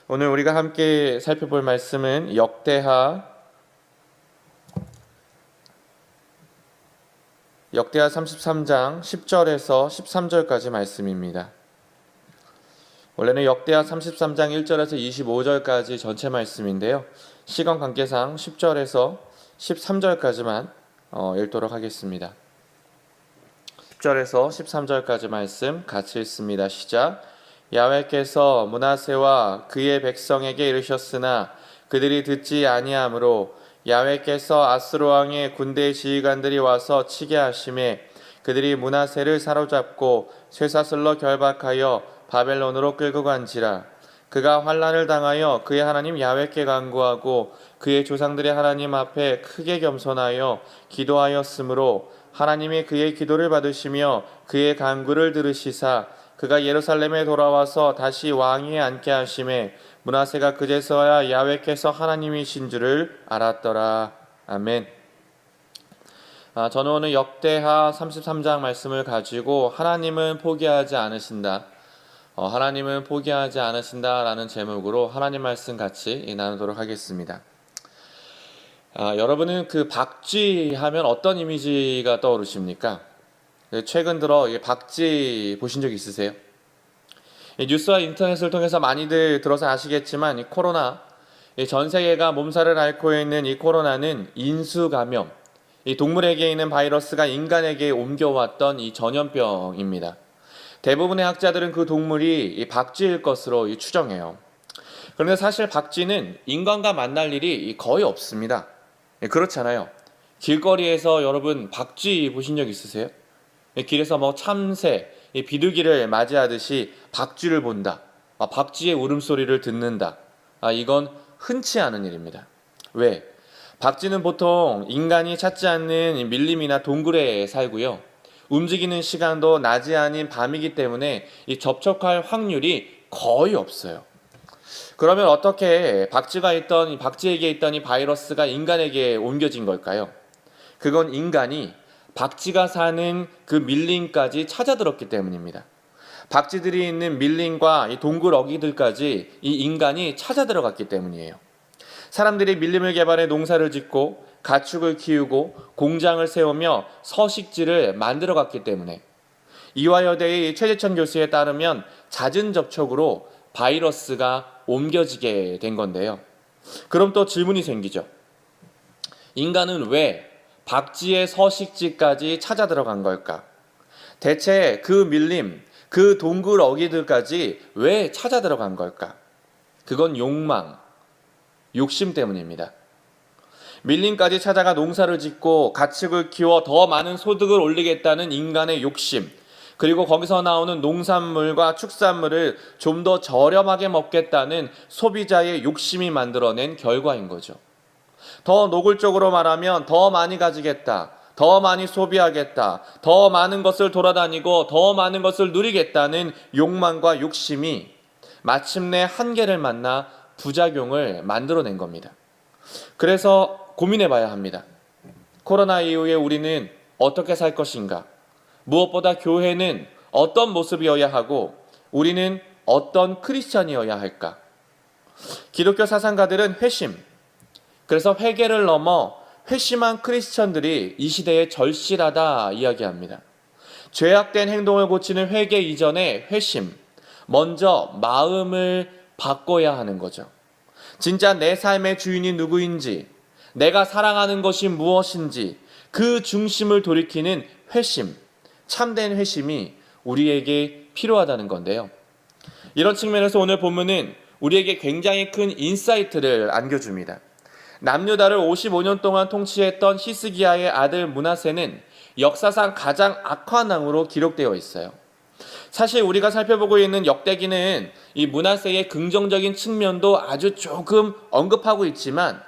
오늘 우리가 함께 살펴볼 말씀은 역대하 33장 10절에서 13절까지 말씀입니다. 원래는 역대하 33장 1절에서 25절까지 전체 말씀인데요. 시간 관계상 10절에서 13절까지만 읽도록 하겠습니다. 10절에서 13절까지 말씀 같이 읽습니다. 시작. 야훼께서 므낫세와 그의 백성에게 이르셨으나 그들이 듣지 아니하므로 야훼께서 아스로 왕의 군대 지휘관들이 와서 치게 하심에 그들이 므낫세를 사로잡고 쇠사슬로 결박하여 바벨론으로 끌고 간지라. 그가 환난을 당하여 그의 하나님 야훼께 간구하고 그의 조상들의 하나님 앞에 크게 겸손하여 기도하였으므로 하나님이 그의 기도를 받으시며 그의 간구를 들으시사 그가 예루살렘에 돌아와서 다시 왕위에 앉게 하심에 므낫세가 그제서야 야훼께서 하나님이신 줄을 알았더라. 아멘. 저는 오늘 역대하 33장 말씀을 가지고 하나님은 포기하지 않으신다. 하나님은 포기하지 않으신다라는 제목으로 하나님 말씀 같이 나누도록 하겠습니다. 여러분은 그 박쥐 하면 어떤 이미지가 떠오르십니까? 최근 들어 박쥐 보신 적 있으세요? 뉴스와 인터넷을 통해서 많이들 들어서 아시겠지만 이 코로나, 전 세계가 몸살을 앓고 있는 이 코로나는 인수감염, 이 동물에게 있는 바이러스가 인간에게 옮겨왔던 이 전염병입니다. 대부분의 학자들은 그 동물이 이 박쥐일 것으로 추정해요. 그런데 사실 박쥐는 인간과 만날 일이 거의 없습니다. 그렇잖아요. 길거리에서 여러분 박쥐 보신 적 있으세요? 길에서 참새, 비둘기를 맞이하듯이 박쥐를 본다. 박쥐의 울음소리를 듣는다. 이건 흔치 않은 일입니다. 왜? 박쥐는 보통 인간이 찾지 않는 밀림이나 동굴에 살고요. 움직이는 시간도 낮이 아닌 밤이기 때문에 접촉할 확률이 거의 없어요. 그러면 어떻게 박쥐에게 있던 이 바이러스가 인간에게 옮겨진 걸까요? 그건 인간이 박쥐가 사는 그 밀림까지 찾아들었기 때문입니다. 박쥐들이 있는 밀림과 이 동굴 어귀들까지 이 인간이 찾아들어갔기 때문이에요. 사람들이 밀림을 개발해 농사를 짓고 가축을 키우고 공장을 세우며 서식지를 만들어갔기 때문에 이화여대의 최재천 교수에 따르면 잦은 접촉으로 바이러스가 옮겨지게 된 건데요. 그럼 또 질문이 생기죠. 인간은 왜 박쥐의 서식지까지 찾아 들어간 걸까? 대체 그 밀림, 그 동굴 어귀들까지 왜 찾아 들어간 걸까? 그건 욕심 때문입니다. 밀림까지 찾아가 농사를 짓고 가축을 키워 더 많은 소득을 올리겠다는 인간의 욕심, 그리고 거기서 나오는 농산물과 축산물을 좀 더 저렴하게 먹겠다는 소비자의 욕심이 만들어낸 결과인 거죠. 더 노골적으로 말하면 더 많이 가지겠다, 더 많이 소비하겠다, 더 많은 것을 돌아다니고 더 많은 것을 누리겠다는 욕망과 욕심이 마침내 한계를 만나 부작용을 만들어낸 겁니다. 그래서 고민해 봐야 합니다. 코로나 이후에 우리는 어떻게 살 것인가? 무엇보다 교회는 어떤 모습이어야 하고 우리는 어떤 크리스찬이어야 할까? 기독교 사상가들은 회심, 그래서 회개를 넘어 회심한 크리스천들이 이 시대에 절실하다 이야기합니다. 죄악된 행동을 고치는 회개 이전에 회심, 먼저 마음을 바꿔야 하는 거죠. 진짜 내 삶의 주인이 누구인지, 내가 사랑하는 것이 무엇인지 그 중심을 돌이키는 회심, 참된 회심이 우리에게 필요하다는 건데요. 이런 측면에서 오늘 본문은 우리에게 굉장히 큰 인사이트를 안겨줍니다. 남유다를 55년 동안 통치했던 히스기야의 아들 므낫세는 역사상 가장 악한 왕으로 기록되어 있어요. 사실 우리가 살펴보고 있는 역대기는 이 므낫세의 긍정적인 측면도 아주 조금 언급하고 있지만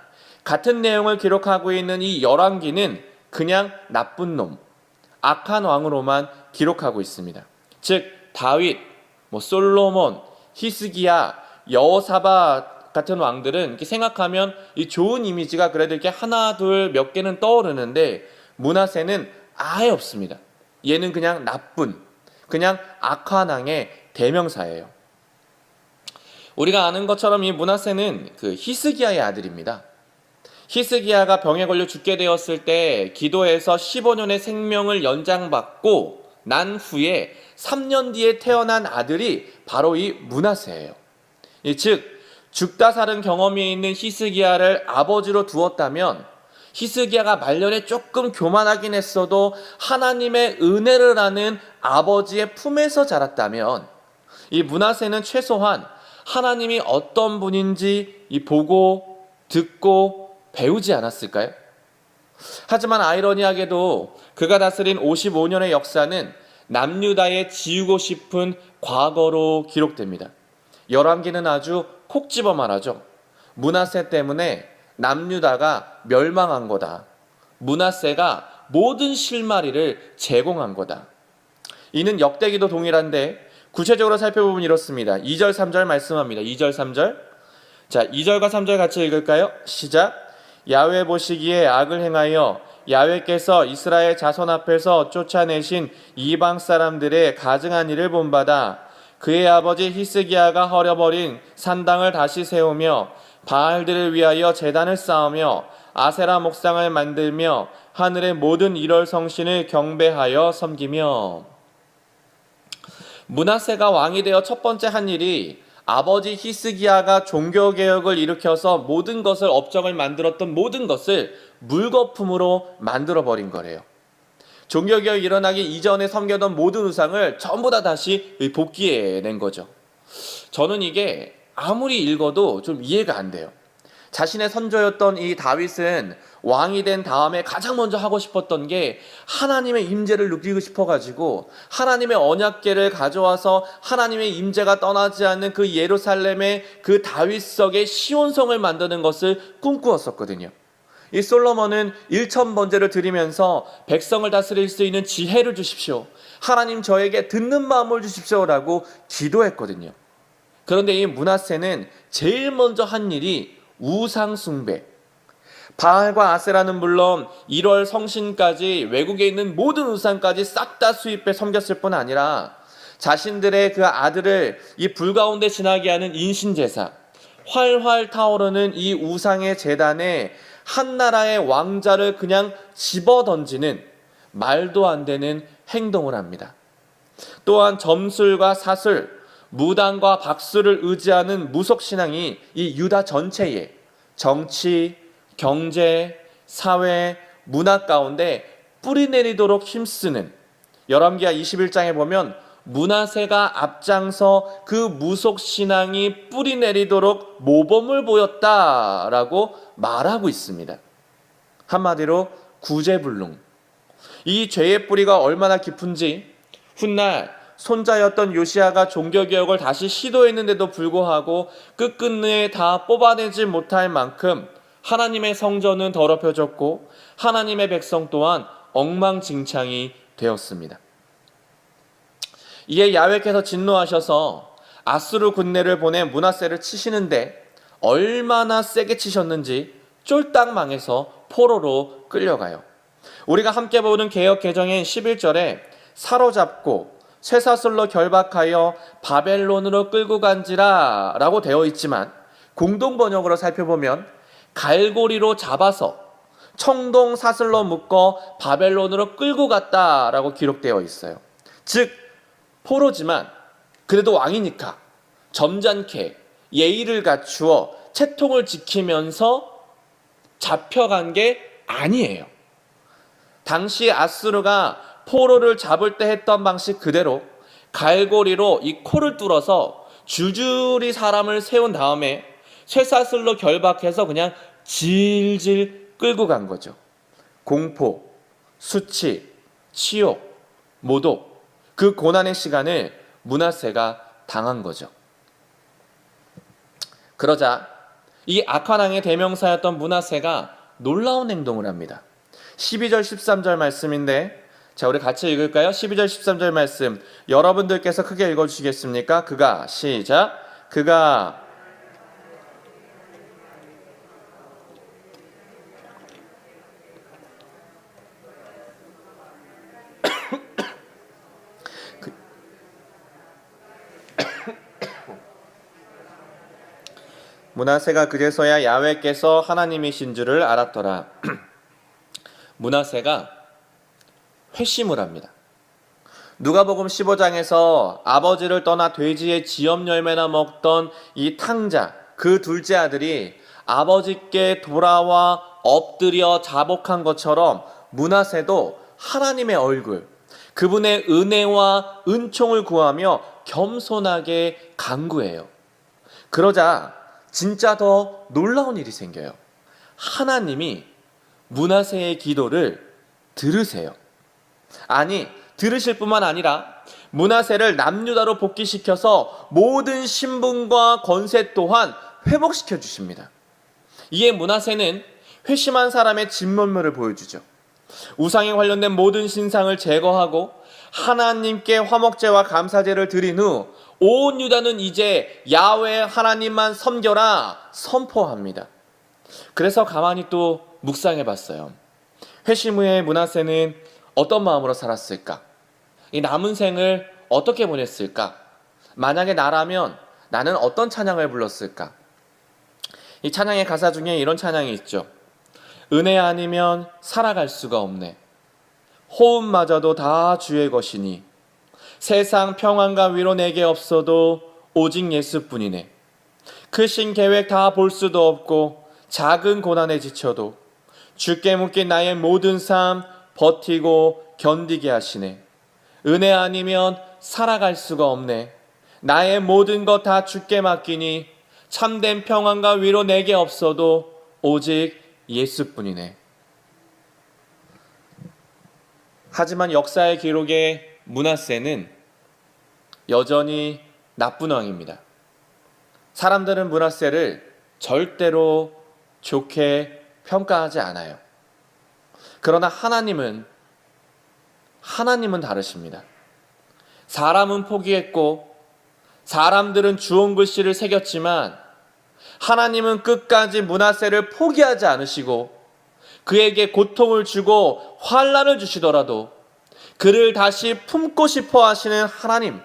같은 내용을 기록하고 있는 이 열왕기는 그냥 나쁜 놈, 악한 왕으로만 기록하고 있습니다. 즉 다윗, 솔로몬, 히스기야, 여호사밧 같은 왕들은 이렇게 생각하면 이 좋은 이미지가 그래도 이렇게 하나 둘 몇 개는 떠오르는데 므낫세는 아예 없습니다. 얘는 그냥 나쁜, 그냥 악한 왕의 대명사예요. 우리가 아는 것처럼 이 므낫세는 그 히스기야의 아들입니다. 히스기야가 병에 걸려 죽게 되었을 때 기도해서 15년의 생명을 연장받고 난 후에 3년 뒤에 태어난 아들이 바로 이 므낫세예요. 즉 죽다 사는 경험이 있는 히스기야를 아버지로 두었다면 히스기야가 말년에 조금 교만하긴 했어도 하나님의 은혜를 아는 아버지의 품에서 자랐다면 이 므낫세는 최소한 하나님이 어떤 분인지 보고 듣고 배우지 않았을까요? 하지만 아이러니하게도 그가 다스린 55년의 역사는 남유다의 지우고 싶은 과거로 기록됩니다. 열왕기는 아주 콕 집어 말하죠. 므낫세 때문에 남유다가 멸망한 거다. 므낫세가 모든 실마리를 제공한 거다. 이는 역대기도 동일한데 구체적으로 살펴보면 이렇습니다. 2절 3절 말씀합니다. 2절 3절. 자, 2절과 3절 같이 읽을까요? 시작. 야훼 보시기에 악을 행하여 야훼께서 이스라엘 자손 앞에서 쫓아내신 이방 사람들의 가증한 일을 본받아 그의 아버지 히스기야가 허려버린 산당을 다시 세우며 바알들을 위하여 제단을 쌓으며 아세라 목상을 만들며 하늘의 모든 일월 성신을 경배하여 섬기며. 므낫세가 왕이 되어 첫 번째 한 일이 아버지 히스기야가 종교개혁을 일으켜서 모든 것을 업적을 만들었던 모든 것을 물거품으로 만들어버린 거래요. 종교개혁이 일어나기 이전에 섬겨던 모든 우상을 전부 다 다시 복귀해낸 거죠. 저는 이게 아무리 읽어도 좀 이해가 안 돼요. 자신의 선조였던 이 다윗은 왕이 된 다음에 가장 먼저 하고 싶었던 게 하나님의 임재를 느끼고 싶어가지고 하나님의 언약궤를 가져와서 하나님의 임재가 떠나지 않는 그 예루살렘의 그 다윗석의 시온성을 만드는 것을 꿈꾸었었거든요. 이 솔로몬은 1000번제를 드리면서 백성을 다스릴 수 있는 지혜를 주십시오. 하나님 저에게 듣는 마음을 주십시오라고 기도했거든요. 그런데 이 므낫세는 제일 먼저 한 일이 우상 숭배. 바알과 아세라는 물론 1월 성신까지 외국에 있는 모든 우상까지 싹 다 수입해 섬겼을 뿐 아니라 자신들의 그 아들을 이 불 가운데 지나게 하는 인신제사, 활활 타오르는 이 우상의 제단에 한 나라의 왕자를 그냥 집어던지는 말도 안 되는 행동을 합니다. 또한 점술과 사술, 무당과 박수를 의지하는 무속신앙이 이 유다 전체에 정치, 경제, 사회, 문화 가운데 뿌리내리도록 힘쓰는, 열왕기하 21장에 보면 므낫세가 앞장서 그 무속신앙이 뿌리내리도록 모범을 보였다라고 말하고 있습니다. 한마디로 구제불능. 이 죄의 뿌리가 얼마나 깊은지 훗날 손자였던 요시야가 종교개혁을 다시 시도했는데도 불구하고 끝끝내 다 뽑아내지 못할 만큼 하나님의 성전은 더럽혀졌고 하나님의 백성 또한 엉망진창이 되었습니다. 이에 야훼께서 진노하셔서 아수르 군대를 보내 므낫세를 치시는데 얼마나 세게 치셨는지 쫄딱 망해서 포로로 끌려가요. 우리가 함께 보는 개역 개정인 11절에 사로잡고 쇠사슬로 결박하여 바벨론으로 끌고 간지라 라고 되어 있지만 공동 번역으로 살펴보면 갈고리로 잡아서 청동 사슬로 묶어 바벨론으로 끌고 갔다라고 기록되어 있어요. 즉 포로지만 그래도 왕이니까 점잖게 예의를 갖추어 채통을 지키면서 잡혀간 게 아니에요. 당시 아수르가 포로를 잡을 때 했던 방식 그대로 갈고리로 이 코를 뚫어서 줄줄이 사람을 세운 다음에 쇠사슬로 결박해서 그냥 질질 끌고 간 거죠. 공포, 수치, 치욕, 모독, 그 고난의 시간을 므낫세가 당한 거죠. 그러자 이 악한 왕의 대명사였던 므낫세가 놀라운 행동을 합니다. 12절 13절 말씀인데 자, 우리 같이 읽을까요? 12절 13절 말씀 여러분들께서 크게 읽어주시겠습니까? 그가 시작. 그가 므낫세가 그제서야 야훼께서 하나님이신 줄을 알았더라. 므낫세가 회심을 합니다. 누가복음 15장에서 아버지를 떠나 돼지의 지엽 열매나 먹던 이 탕자, 그 둘째 아들이 아버지께 돌아와 엎드려 자복한 것처럼 므낫세도 하나님의 얼굴, 그분의 은혜와 은총을 구하며 겸손하게 간구해요. 그러자 진짜 더 놀라운 일이 생겨요. 하나님이 므낫세의 기도를 들으세요. 아니, 들으실 뿐만 아니라 므낫세를 남유다로 복귀시켜서 모든 신분과 권세 또한 회복시켜 주십니다. 이에 므낫세는 회심한 사람의 진면모를 보여주죠. 우상에 관련된 모든 신상을 제거하고 하나님께 화목제와 감사제를 드린 후 온 유다는 이제 야훼 하나님만 섬겨라 선포합니다. 그래서 가만히 또 묵상해 봤어요. 회심 후에 므낫세는 어떤 마음으로 살았을까? 이 남은 생을 어떻게 보냈을까? 만약에 나라면 나는 어떤 찬양을 불렀을까? 이 찬양의 가사 중에 이런 찬양이 있죠. 은혜 아니면 살아갈 수가 없네. 호흡마저도 다 주의 것이니 세상 평안과 위로 내게 없어도 오직 예수뿐이네. 크신 계획 다 볼 수도 없고 작은 고난에 지쳐도 주께 묶인 나의 모든 삶 버티고 견디게 하시네. 은혜 아니면 살아갈 수가 없네. 나의 모든 것 다 주께 맡기니 참된 평안과 위로 내게 없어도 오직 예수뿐이네. 하지만 역사의 기록에 므낫세는 여전히 나쁜 왕입니다. 사람들은 므낫세를 절대로 좋게 평가하지 않아요. 그러나 하나님은 다르십니다. 사람은 포기했고 사람들은 주홍 글씨를 새겼지만 하나님은 끝까지 므낫세를 포기하지 않으시고 그에게 고통을 주고 환난을 주시더라도 그를 다시 품고 싶어 하시는 하나님,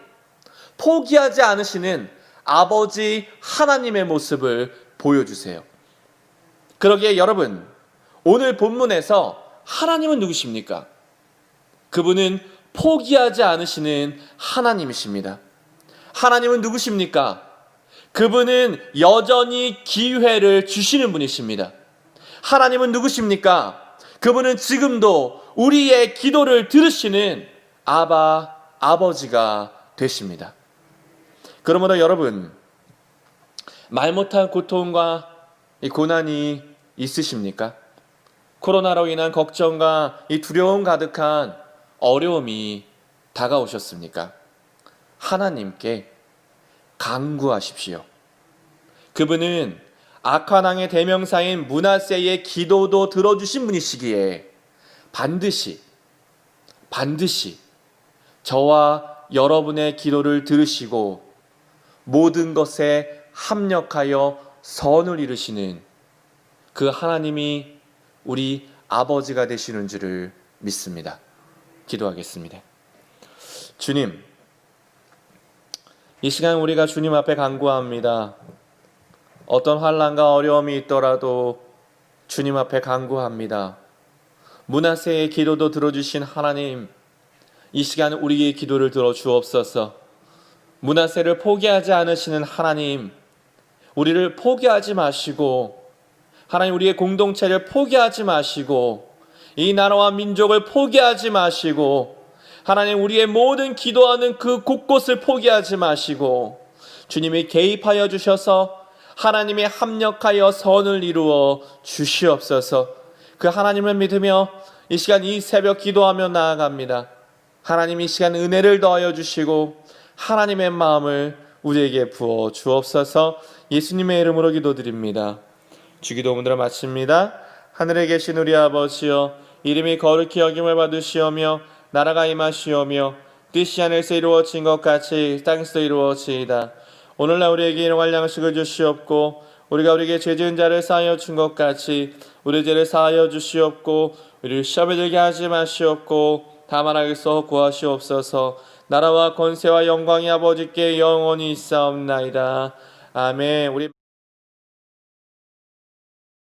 포기하지 않으시는 아버지 하나님의 모습을 보여주세요. 그러기에 여러분, 오늘 본문에서 하나님은 누구십니까? 그분은 포기하지 않으시는 하나님이십니다. 하나님은 누구십니까? 그분은 여전히 기회를 주시는 분이십니다. 하나님은 누구십니까? 그분은 지금도 우리의 기도를 들으시는 아버지가 되십니다. 그러므로 여러분, 말 못할 고통과 이 고난이 있으십니까? 코로나로 인한 걱정과 이 두려움 가득한 어려움이 다가오셨습니까? 하나님께 간구하십시오. 그분은 악한 왕의 대명사인 므낫세의 기도도 들어주신 분이시기에 반드시 저와 여러분의 기도를 들으시고 모든 것에 합력하여 선을 이루시는 그 하나님이 우리 아버지가 되시는 줄을 믿습니다. 기도하겠습니다. 주님, 이 시간 우리가 주님 앞에 간구합니다. 어떤 환난과 어려움이 있더라도 주님 앞에 간구합니다. 므낫세의 기도도 들어주신 하나님, 이 시간 우리의 기도를 들어 주옵소서. 므낫세를 포기하지 않으시는 하나님, 우리를 포기하지 마시고 하나님 우리의 공동체를 포기하지 마시고 이 나라와 민족을 포기하지 마시고 하나님 우리의 모든 기도하는 그 곳곳을 포기하지 마시고 주님이 개입하여 주셔서 하나님의 합력하여 선을 이루어 주시옵소서. 그 하나님을 믿으며 이 시간 이 새벽 기도하며 나아갑니다. 하나님 이 시간 은혜를 더하여 주시고 하나님의 마음을 우리에게 부어 주옵소서. 예수님의 이름으로 기도드립니다. 주기도문으로 마칩니다. 하늘에 계신 우리 아버지여, 이름이 거룩히 여김을 받으시오며 나라가 임하시오며 뜻이 하늘에서 이루어진 것 같이 땅에서도 이루어지이다. 오늘날 우리에게 일용할 양식을 주시옵고 우리가 우리에게 죄 지은 자를 사하여 준 것 같이 우리 죄를 사하여 주시옵고 우리를 시험에 들게 하지 마시옵고 다만 악에서 구하시옵소서. 나라와 권세와 영광이 아버지께 영원히 있사옵나이다. 아멘. 우리